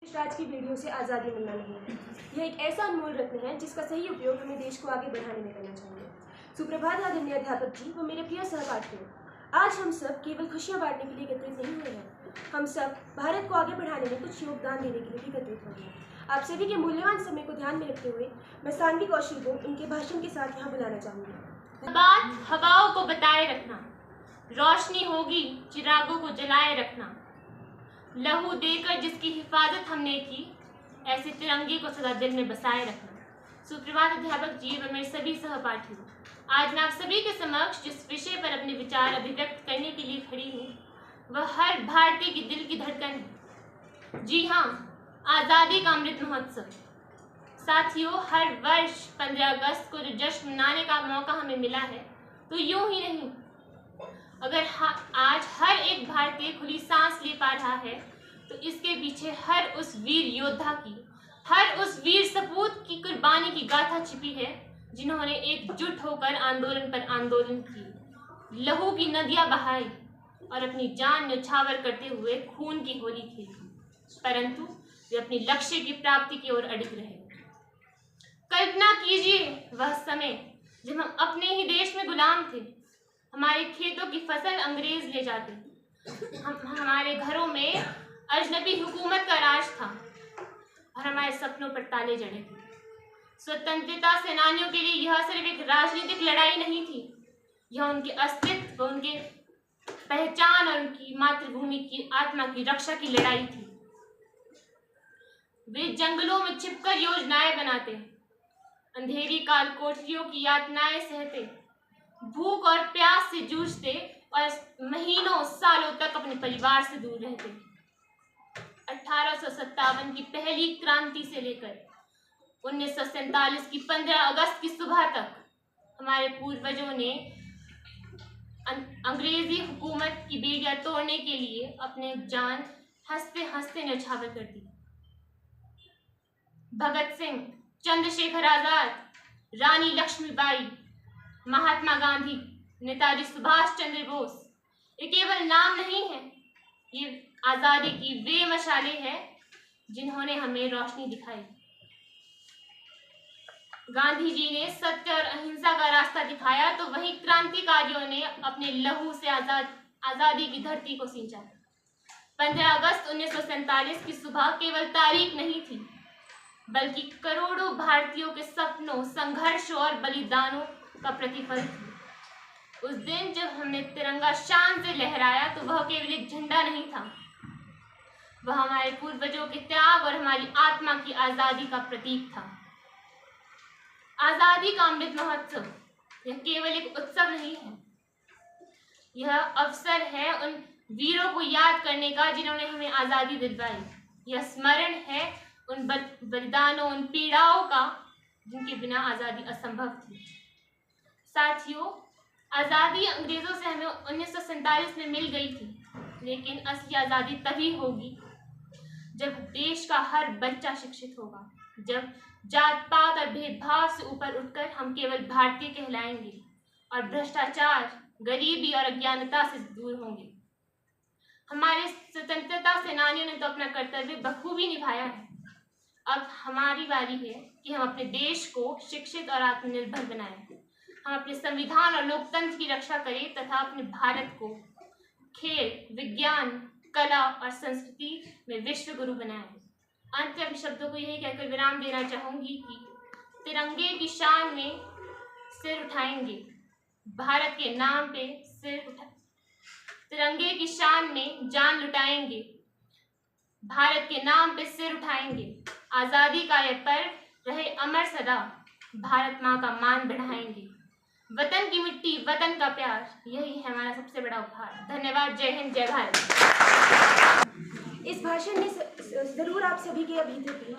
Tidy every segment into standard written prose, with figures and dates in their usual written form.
आज की वीडियो से आज़ादी मिलना नहीं है। यह एक ऐसा अनमोल रत्न है जिसका सही उपयोग हमें देश को आगे बढ़ाने में करना चाहिए। सुप्रभात आदरणीय अध्यापक जी व मेरे प्रिय सहपाठियों, आज हम सब केवल खुशियां बांटने के लिए एकत्रित नहीं हुए हैं। हम सब भारत को आगे बढ़ाने में कुछ योगदान देने के लिए भी एकत्रित हुए हैं। आप सभी के मूल्यवान समय को ध्यान में रखते हुए मैं सानवी कौशल को उनके भाषण के साथ यहाँ बुलाना चाहूँगी। बात हवाओं को बताए रखना, रोशनी होगी चिरागों को जलाए रखना, लहू देकर जिसकी हिफाजत हमने की, ऐसे तिरंगे को सदा दिल में बसाए रखना। सुप्रभात अध्यापक जी व मेरे सभी सहपाठियों, आज मैं आप सभी के समक्ष जिस विषय पर अपने विचार अभिव्यक्त करने के लिए खड़ी हूँ वह हर भारतीय की दिल की धड़कन है। जी हाँ, आज़ादी का अमृत महोत्सव। साथियों, हर वर्ष 15 अगस्त को जो जश्न मनाने का मौका हमें मिला है, तो यूं ही नहीं, अगर आज हर एक भारतीय खुली सांस ले पा रहा है तो इसके पीछे हर उस वीर योद्धा की, हर उस वीर सपूत की कुर्बानी की गाथा छिपी है जिन्होंने एकजुट होकर आंदोलन पर आंदोलन की, लहू की नदियां बहाई और अपनी जान न्यौछावर करते हुए खून की होली खेली, परंतु वे अपने लक्ष्य की प्राप्ति की ओर अडिग रहे। कल्पना कीजिए वह समय जब हम अपने ही देश में गुलाम थे, हमारे खेतों की फसल अंग्रेज ले जाते, हमारे घरों में अजनबी हुकूमत का राज था और हमारे सपनों पर ताले जड़े थे। स्वतंत्रता सेनानियों के लिए यह सिर्फ एक राजनीतिक लड़ाई नहीं थी, यह उनके अस्तित्व, उनके पहचान और उनकी मातृभूमि की आत्मा की रक्षा की लड़ाई थी। वे जंगलों में छिपकर योजनाएं बनाते, अंधेरी काल कोठरियों की यातनाएं सहते, भूख और प्यास से जूझते और महीनों सालों तक अपने परिवार से दूर रहते। 1857 की पहली क्रांति से लेकर 1947 की 15 अगस्त की सुबह तक हमारे पूर्वजों ने अंग्रेजी हुकूमत की बेड़ियां तोड़ने के लिए अपने जान हंसते हंसते न्यौछावर कर दी। भगत सिंह, चंद्रशेखर आजाद, रानी लक्ष्मीबाई, महात्मा गांधी, नेताजी सुभाष चंद्र बोस, ये केवल नाम नहीं है, ये आजादी की वे मशाले हैं जिन्होंने हमें रोशनी दिखाई। गांधी जी ने सत्य और अहिंसा का रास्ता दिखाया तो वहीं क्रांतिकारियों ने अपने लहू से आजादी की धरती को सींचा। 15 अगस्त 1947 की सुबह केवल तारीख नहीं थी, बल्कि करोड़ों भारतीयों के सपनों, संघर्षों और बलिदानों का प्रतिफल थी। उस दिन जब हमने तिरंगा शान से लहराया तो वह केवल एक झंडा नहीं था, वह हमारे पूर्वजों के त्याग और हमारी आत्मा की आजादी का प्रतीक था। आजादी का अमृत महोत्सव यह केवल एक उत्सव नहीं है, यह अवसर है उन वीरों को याद करने का जिन्होंने हमें आजादी दिलवाई। यह स्मरण है उन बलिदानों, उन पीड़ाओं का जिनके बिना आजादी असंभव थी। साथियों, आजादी अंग्रेजों से हमें 1947 में मिल गई थी, लेकिन असली आजादी तभी होगी जब देश का हर बच्चा शिक्षित होगा, जब जात पात और भेदभाव से ऊपर उठकर हम केवल भारतीय कहलाएंगे और भ्रष्टाचार, गरीबी और अज्ञानता से दूर होंगे। हमारे स्वतंत्रता सेनानियों ने तो अपना कर्तव्य बखूबी निभाया है, अब हमारी बारी है कि हम अपने देश को शिक्षित और आत्मनिर्भर बनाएं। हम अपने संविधान और लोकतंत्र की रक्षा करें तथा अपने भारत को खेल, विज्ञान, कला और संस्कृति में विश्व गुरु बनाएं। अंत में अपने शब्दों को यही कहकर विराम देना चाहूंगी कि तिरंगे की शान में सिर उठाएंगे, भारत के नाम पे तिरंगे की शान में जान लुटाएंगे, भारत के नाम पे सिर उठाएंगे, आजादी का यह पर्व रहे अमर सदा, भारत माँ का मान बढ़ाएंगे, वतन की मिट्टी, वतन का प्यार, यही है हमारा सबसे बड़ा उपहार। धन्यवाद। जय हिंद, जय भारत। इस भाषण ने जरूर आप सभी के भीतर भी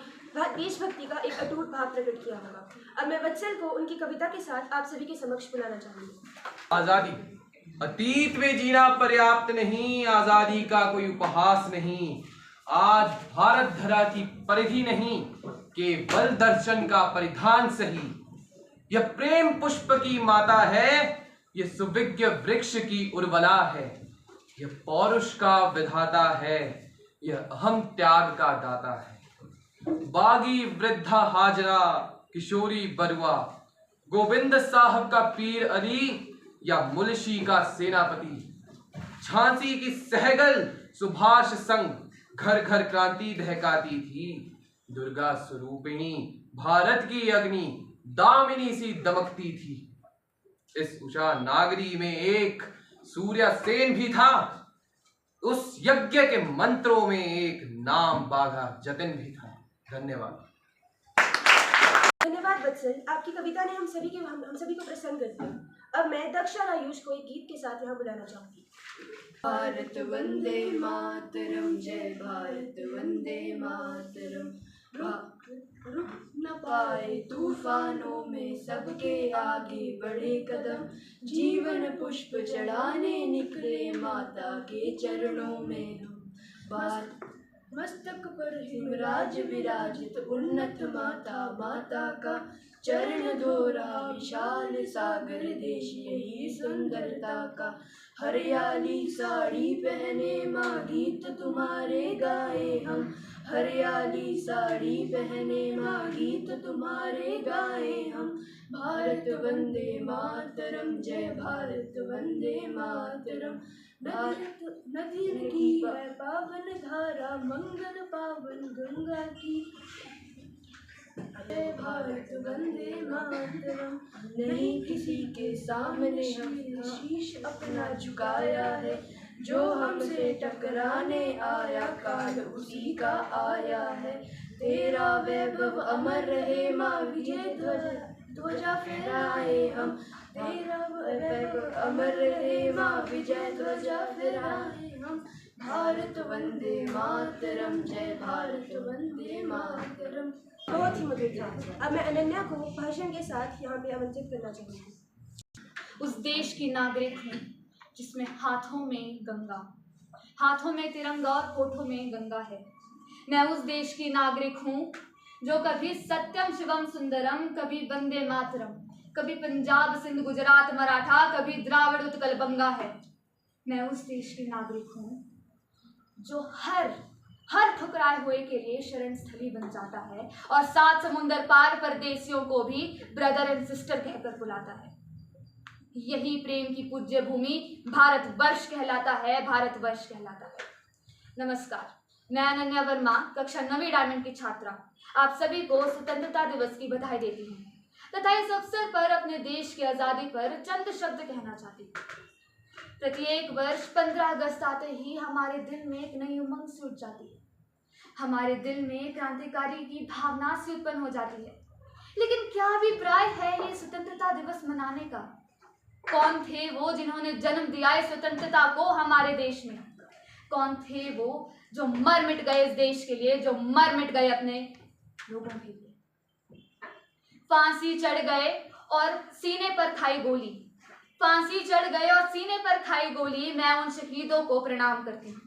देशभक्ति का एक अटूट भाव प्रकट किया होगा। अब मैं वत्सल को उनकी कविता के साथ आप सभी के समक्ष बुलाना चाहूंगी। आजादी अतीत में जीना पर्याप्त नहीं, आजादी का कोई उपहास नहीं, आज भारत धरा की परिधि नहीं, केवल दर्शन का परिधान सही। यह प्रेम पुष्प की माता है, यह सुविज्ञ वृक्ष की उर्वला है, यह पौरुष का विधाता है, यह अहम त्याग का दाता है। बागी वृद्धा हाजरा, किशोरी बरुआ, गोविंद साहब का पीर अली या मुलशी का सेनापति, झांसी की सहगल सुभाष संघ घर घर क्रांति दहकाती थी। दुर्गा स्वरूपिणी भारत की अग्नि दामिनी सी दमकती थी। इस उषा नागरी में एक सूर्यसेन भी था। उस यज्ञ के मंत्रों में एक नाम बाघा जतिन भी था। धन्यवाद। धन्यवाद वत्सल, आपकी कविता ने हम सभी को प्रसन्न कर दिया। अब मैं दक्ष और आयुष को एक गीत के साथ यहाँ बुलाना चाहूंगी। भारत वंदे मातरम, जय भारत वंदे मातरम। रुक न पाए तूफानों में सबके आगे बढ़े कदम, जीवन पुष्प चढ़ाने निकले माता के चरणों में हम। मस्तक पर हिमराज विराजित उन्नत माता, माता का चरण धोरा विशाल सागर देश यही सुंदरता का। हरियाली साड़ी पहने माँ गीत तुम्हारे गाए हम, हरियाली साड़ी पहने माँ गीत तुम्हारे गाए हम। भारत वंदे मातरम, जय भारत वंदे मातरम। नदियों की है पावन धारा, मंगल पावन गंगा की। जय भारत वंदे मातरम। नहीं किसी के सामने हमने शीश अपना झुकाया है, जो हमसे टकराने आया काल उसी का आया है। तेरा वैभव अमर रहे माँ, विजय ध्वजा फहराए हम। तेरा वैभव अमर रहे माँ, विजय ध्वजा फहराए हम। भारत वंदे मातरम, जय भारत वंदे मातरम। बहुत ही मधुर था। अब मैं अनन्या को भाषण के साथ यहाँ पे आमंत्रित करना चाहूंगी। उस देश की नागरिक हूँ जिसमें हाथों में गंगा, हाथों में तिरंगा और होठों में गंगा है। मैं उस देश की नागरिक हूँ जो कभी सत्यम शिवम सुंदरम, कभी वंदे मातरम, कभी पंजाब सिंध गुजरात मराठा, कभी द्राविड़ उत्कल बंगा है। मैं उस देश की नागरिक हूँ जो हर ठुकराए हुए के लिए शरण स्थली बन जाता है और 7 समुंदर पार परदेसियों को भी ब्रदर एंड सिस्टर कहकर बुलाता है। यही प्रेम की पूज्य भूमि भारतवर्ष कहलाता है, भारतवर्ष कहलाता है। नमस्कार, मैं अनन्या वर्मा, कक्षा 9वीं डायमंड की छात्रा, आप सभी को स्वतंत्रता दिवस की बधाई देती हूँ तथा इस अवसर पर अपने देश की आज़ादी पर चंद शब्द कहना चाहती हूँ। प्रत्येक वर्ष 15 अगस्त आते ही हमारे दिल में एक नई उमंग से उठ जाती है, हमारे दिल में क्रांतिकारी की भावना से उत्पन्न हो जाती है। लेकिन क्या अभिप्राय है ये स्वतंत्रता दिवस मनाने का? कौन थे वो जिन्होंने जन्म दिया इस स्वतंत्रता को हमारे देश में? कौन थे वो जो मर मिट गए इस देश के लिए, जो मर मिट गए अपने लोगों के लिए? फांसी चढ़ गए और सीने पर खाई गोली, फांसी चढ़ गए और सीने पर खाई गोली, मैं उन शहीदों को प्रणाम करती हूँ।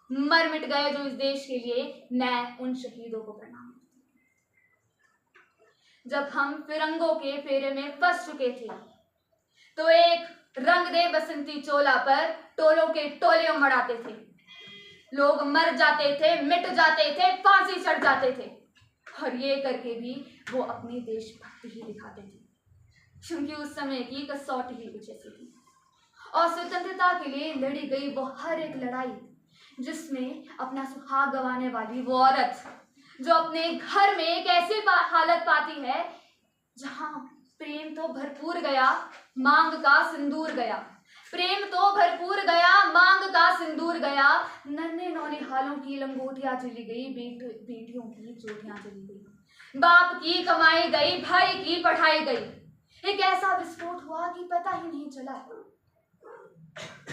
मर मिट गए जो इस देश के लिए, मैं उन शहीदों को प्रणाम करती हूँ। जब हम फिरंगों के फेरे में फंस चुके थे तो एक रंग दे बसंती चोला पर टोलों के टोले उमड़ाते थे। लोग मर जाते थे, मिट जाते थे, फांसी चढ़ जाते थे, और ये करके भी वो अपनी देशभक्ति ही दिखाते थे, क्योंकि उस समय की कसौटी ही कुछ ऐसी थी। और स्वतंत्रता के लिए लड़ी गई वो हर एक लड़ाई जिसमें अपना सुहाग गंवाने वाली वो औरत जो अपने घर में एक ऐसी हालत पाती है जहां प्रेम तो भरपूर गया, मांग का सिंदूर गया। प्रेम तो भरपूर गया, मांग का सिंदूर गया। नन्हे नौनिहालों की लंगोटियां चली गई, बेटियों की चोटियां चली गई, बाप की कमाई गई, भाई की पढ़ाई गई। एक ऐसा विस्फोट हुआ कि पता ही नहीं चला।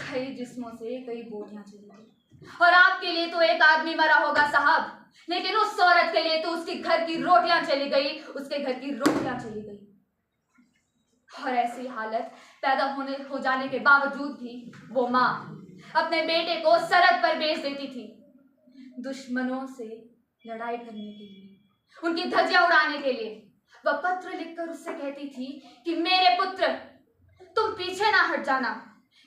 कई जिस्मों से कई बोटियां चली गई। और आपके लिए तो एक आदमी मरा होगा साहब, लेकिन उस औरत के लिए तो उसके घर की रोटियां चली गई, उसके घर की रोटियां चली गई। और ऐसी हालत पैदा हो जाने के बावजूद भी वो माँ अपने बेटे को सरहद पर भेज देती थी, दुश्मनों से लड़ाई करने के लिए, उनकी धज्जियां उड़ाने के लिए। वह पत्र लिखकर उससे कहती थी कि मेरे पुत्र, तुम पीछे ना हट जाना,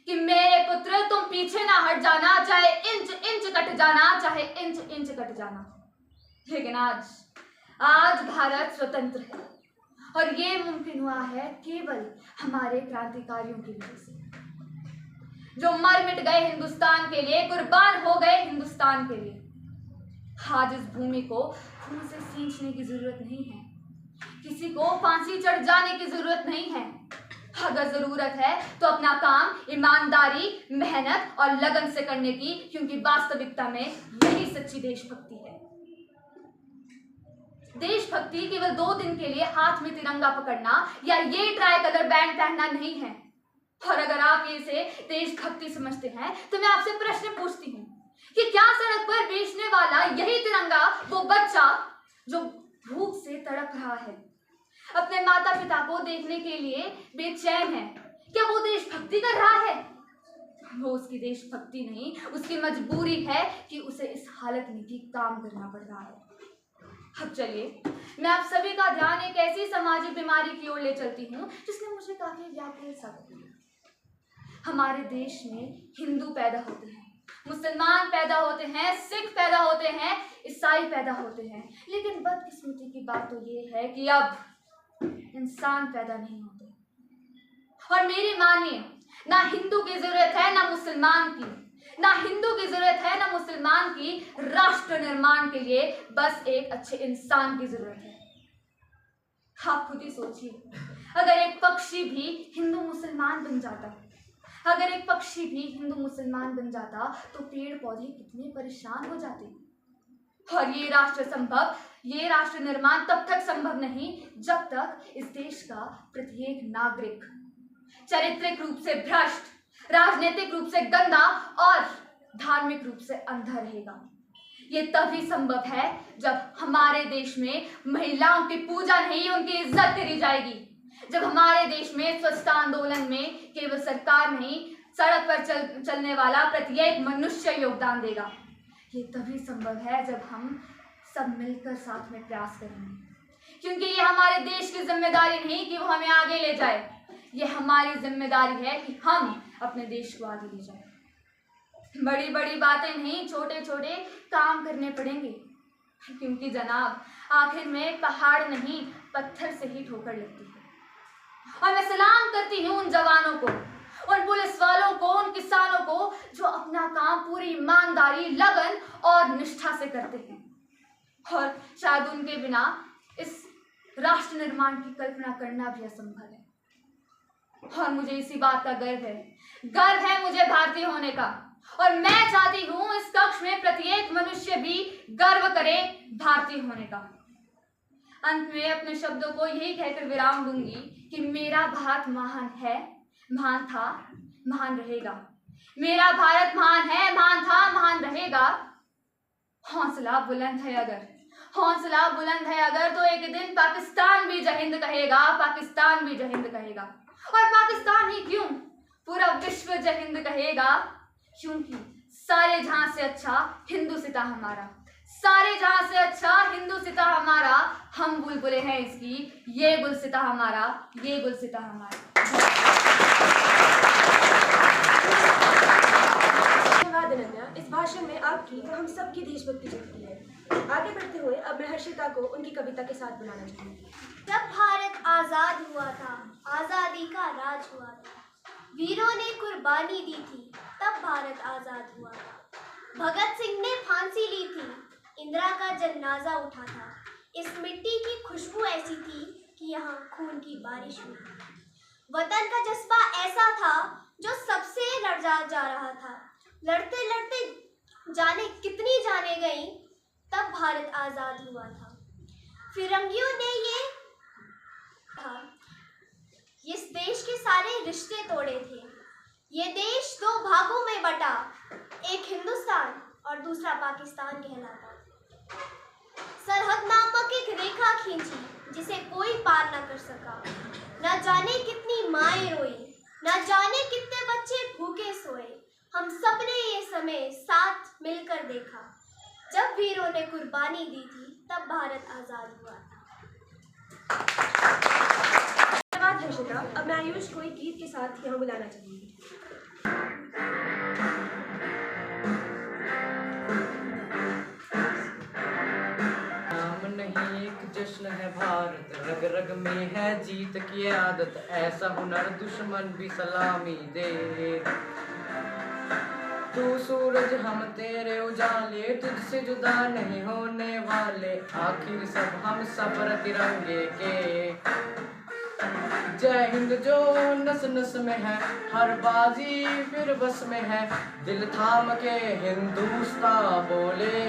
कि मेरे पुत्र तुम पीछे ना हट जाना, चाहे इंच इंच कट जाना, चाहे इंच इंच कट जाना। लेकिन आज भारत स्वतंत्र है और ये मुमकिन हुआ है केवल हमारे क्रांतिकारियों की वजह से, जो मर मिट गए हिंदुस्तान के लिए, कुर्बान हो गए हिंदुस्तान के लिए। आज इस भूमि को खून से सींचने की जरूरत नहीं है, किसी को फांसी चढ़ जाने की जरूरत नहीं है। अगर जरूरत है तो अपना काम ईमानदारी, मेहनत और लगन से करने की, क्योंकि वास्तविकता में यही सच्ची देशभक्ति है। देशभक्ति केवल 2 दिन के लिए हाथ में तिरंगा पकड़ना या ये ट्राई कलर बैंड पहनना नहीं है। और अगर आप इसे देशभक्ति समझते हैं तो मैं आपसे प्रश्न पूछती हूँ कि क्या सड़क पर बेचने वाला यही तिरंगा वो बच्चा जो भूख से तड़प रहा है, अपने माता पिता को देखने के लिए बेचैन है, क्या वो देशभक्ति कर रहा है? वो उसकी देशभक्ति नहीं, उसकी मजबूरी है कि उसे इस हालत में भी काम करना पड़ रहा है। अब चलिए मैं आप सभी का ध्यान एक ऐसी सामाजिक बीमारी की ओर ले चलती हूँ जिसने मुझे काफी व्याकुल सा कर दिया। हमारे देश में हिंदू पैदा होते हैं, मुसलमान पैदा होते हैं, सिख पैदा होते हैं, ईसाई पैदा होते हैं, लेकिन बदकिस्मती की बात तो ये है कि अब इंसान पैदा नहीं होते। और मेरी मानिए, ना हिंदू की जरूरत है ना मुसलमान की, ना हिंदू की जरूरत है ना मुसलमान की। राष्ट्र निर्माण के लिए बस एक अच्छे इंसान की जरूरत है। आप खुद ही सोचिए, अगर एक पक्षी भी हिंदू मुसलमान बन जाता, अगर एक पक्षी भी हिंदू मुसलमान बन जाता तो पेड़ पौधे कितने परेशान हो जाते। और ये राष्ट्र निर्माण तब तक संभव नहीं जब तक इस देश का प्रत्येक नागरिक चारित्रिक रूप से भ्रष्ट, राजनीतिक रूप से गंदा और धार्मिक रूप से अंधा रहेगा। ये तभी संभव है जब हमारे देश में महिलाओं की पूजा नहीं, उनकी इज्जत करी जाएगी। जब हमारे देश में स्वच्छता आंदोलन में केवल सरकार नहीं, सड़क पर चलने वाला प्रत्येक मनुष्य योगदान देगा। ये तभी संभव है जब हम सब मिलकर साथ में प्रयास करेंगे, क्योंकि ये हमारे देश की जिम्मेदारी नहीं कि वो हमें आगे ले जाए, ये हमारी जिम्मेदारी है कि हम अपने देश को आगे ले जाए। बड़ी बड़ी बातें नहीं, छोटे छोटे काम करने पड़ेंगे, क्योंकि जनाब आखिर में पहाड़ नहीं पत्थर से ही ठोकर लगती है। और मैं सलाम करती हूँ उन जवानों को, उन पुलिस वालों को, उन किसानों को जो अपना काम पूरी ईमानदारी, लगन और निष्ठा से करते हैं। और शायद उनके बिना इस राष्ट्र निर्माण की कल्पना करना भी असंभव है। और मुझे इसी बात का गर्व है मुझे भारतीय होने का। और मैं चाहती हूँ इस कक्ष में प्रत्येक मनुष्य भी गर्व करे भारतीय होने का। अंत में अपने शब्दों को यही कहकर विराम दूंगी कि मेरा भारत महान है, महान था, महान रहेगा। मेरा भारत महान है, महान था, महान रहेगा। हौसला बुलंद है अगर, हौसला बुलंद है अगर तो एक दिन पाकिस्तान भी जय हिंद कहेगा, पाकिस्तान भी जय हिंद कहेगा। और पाकिस्तान ही क्यों, पूरा विश्व जय हिंद कहेगा, क्योंकि सारे जहां से अच्छा हिंदुस्ता हमारा, सारे जहां से अच्छा हिंदुस्ता हमारा। हम बुलबुलें हैं इसकी, ये गुलसिता हमारा, ये गुलसिता हमारा। धन्यवाद अनन्या, इस भाषण में आपकी व हम सबकी देशभक्ति झलकती है। आगे बढ़ते हुए अब मैं हर्षिता को उनकी कविता के साथ बुलाना चाहूंगी। जब भारत आजाद हुआ था, आजादी का राज हुआ था, वीरों ने कुर्बानी दी थी, तब भारत आजाद हुआ था। भगत सिंह ने फांसी ली थी, इंदिरा का जनाजा उठा था। इस मिट्टी की खुशबू ऐसी थी कि यहाँ खून की बारिश हुई। वतन का जज्बा ऐसा था जो सबसे लड़ जा रहा था। लड़ते लड़ते जाने कितनी जाने गई, तब भारत आजाद हुआ था। फिरंगियों ने इस देश के सारे रिश्ते तोड़े थे। ये देश 2 भागों में बटा, एक हिंदुस्तान और दूसरा पाकिस्तान कहलाता। सरहद नामक एक रेखा खींची जिसे कोई पार न कर सका। न जाने कितनी माएं रोई, न जाने कितने बच्चे भूखे सोए। हम सब ने ये समय साथ मिलकर देखा। जब वीरों ने कुर्बानी दी थी, तब भारत आजाद हुआ था। धन्यवाद हर्षिता। अब मैं आयुष को एक गीत के साथ यहाँ बुलाना चाहूंगी। नाम नहीं एक जश्न है भारत, रग रग में है जीत की आदत, ऐसा हुनर दुश्मन भी सलामी दे। तू सूरज हम तेरे उजाले, तुझसे जुदा नहीं होने वाले, आखिर सब हम सफर तिरंगे के। जय हिंद जो नस नस में है, हर बाजी फिर बस में है, दिल थाम के हिंदुस्तान बोले।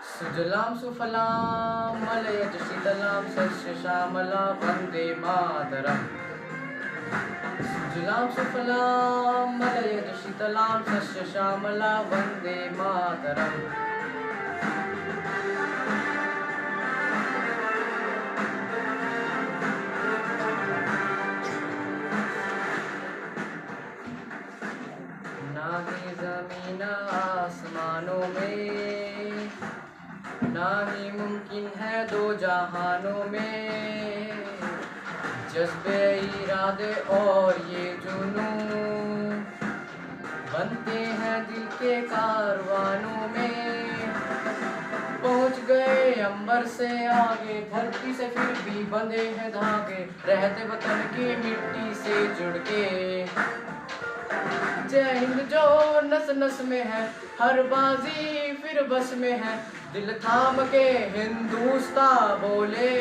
सुजलाम सुफलाम मलयज शीतलाम सस्य श्यामला वंदे मातरम। सुजलाम सुफलाम मलयज शीतलाम सस्य श्यामला वंदे मातरम। ना ही जमीन आसमानों में, ना ही मुमकिन है दो जहानों में, जज्बे इरादे और ये जुनून बनते हैं दिल के कारवानों में। पहुंच गए अंबर से आगे, धरती से फिर भी बंधे हैं धागे, रहते वतन की मिट्टी से जुड़ के। जय हिंद जो नस नस में है, हर बाजी फिर बस में है, दिल थाम के हिंदुस्तान बोले।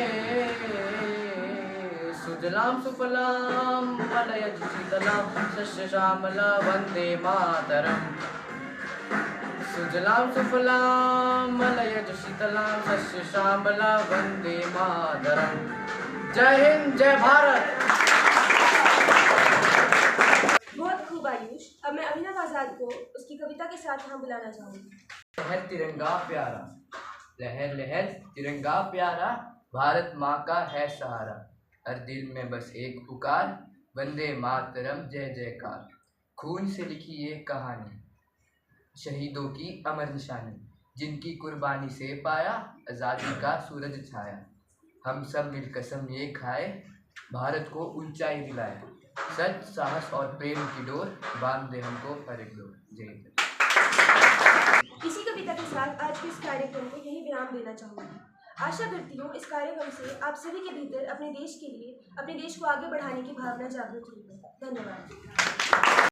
सुजलाम सुफलाम मलयज शीतलाम सस्य श्यामला वंदे मातरम। सुजलाम सुफलाम मलयज शीतलाम सस्य श्यामला वंदे मातरम। जय हिंद, जय भारत। बहुत खूब आयुष। अब मैं अभिनव आजाद को उसकी कविता के साथ यहाँ बुलाना चाहूँगी। लहर तिरंगा प्यारा, लहर लहर तिरंगा प्यारा, भारत माँ का है सहारा, हर दिल में बस एक पुकार, वंदे मातरम जय जयकार। खून से लिखी ये कहानी, शहीदों की अमर निशानी, जिनकी कुर्बानी से पाया आज़ादी का सूरज छाया। हम सब मिल कसम ये खाए, भारत को ऊंचाई दिलाए, सच साहस और प्रेम की डोर बांध दे हमको हर एक डोर। जय हिंद। इसी कविता के साथ आज के इस कार्यक्रम को यही विराम देना चाहूँगी। आशा करती हूँ इस कार्यक्रम से आप सभी के भीतर अपने देश के लिए, अपने देश को आगे बढ़ाने की भावना जागृत हुई है। धन्यवाद।